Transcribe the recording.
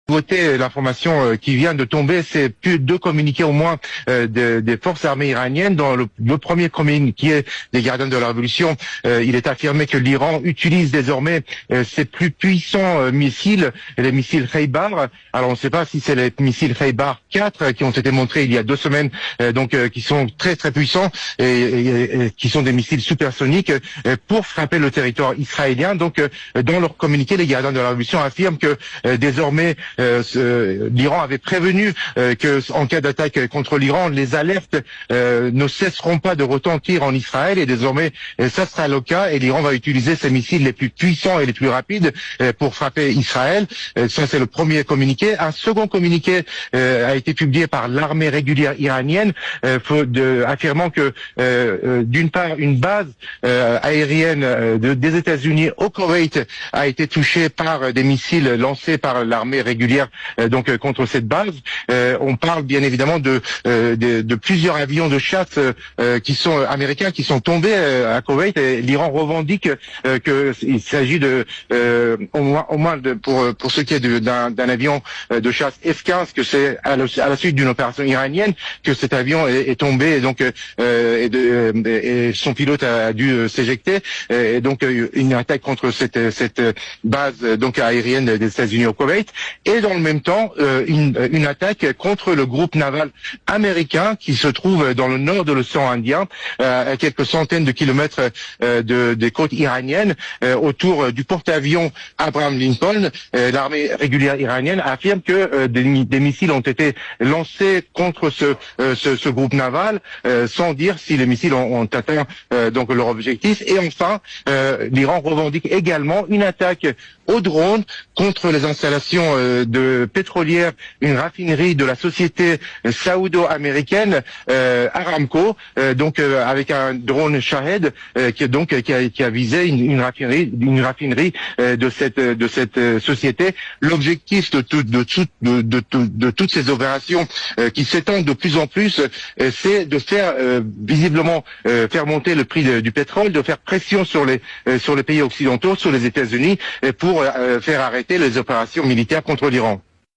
L'information qui vient de tomber, c'est plus deux communiqués au moins des forces armées iraniennes. Dans le premier communiqué des gardiens de la révolution, il est affirmé que l'Iran utilise désormais ses plus puissants missiles, les missiles Khaybar. Alors on ne sait pas si c'est les missiles Khaybar 4 qui ont été montrés il y a 2 semaines, qui sont très très puissants et qui sont des missiles supersoniques pour frapper le territoire israélien. Donc dans leur communiqué, les gardiens de la révolution affirment que désormais l'Iran avait prévenu que en cas d'attaque contre l'Iran, les alertes ne cesseront pas de retentir en Israël, et désormais ça sera le cas, et l'Iran va utiliser ses missiles les plus puissants et les plus rapides pour frapper Israël. Ça, c'est le premier communiqué. Un second communiqué a été publié par l'armée régulière iranienne, affirmant que d'une part une base aérienne des États-Unis au Koweït a été touchée par des missiles lancés par l'armée régulière contre cette base. On parle bien évidemment de plusieurs avions de chasse qui sont américains qui sont tombés à Koweït, et l'Iran revendique qu'il s'agit au moins pour ce qui est d'un avion de chasse F-15, que c'est à la suite d'une opération iranienne que cet avion est tombé, et son pilote a dû s'éjecter, et donc une attaque contre cette base aérienne des États-Unis au Koweït. Et dans le même temps, une attaque contre le groupe naval américain qui se trouve dans le nord de l'océan Indien, à quelques centaines de kilomètres des côtes iraniennes, autour du porte-avions Abraham Lincoln. L'armée régulière iranienne affirme que des missiles ont été lancés contre ce groupe naval, sans dire si les missiles ont atteint leur objectif. Et enfin, l'Iran revendique également une attaque au drone contre les installations de pétrolières, une raffinerie de la société saoudo-américaine Aramco, avec un drone Shahed qui a visé une raffinerie de cette société. L'objectif de toutes ces opérations qui s'étendent de plus en plus, c'est de faire visiblement faire monter le prix du pétrole, de faire pression sur les pays occidentaux, sur les États-Unis, pour faire arrêter les opérations militaires contre l'Iran.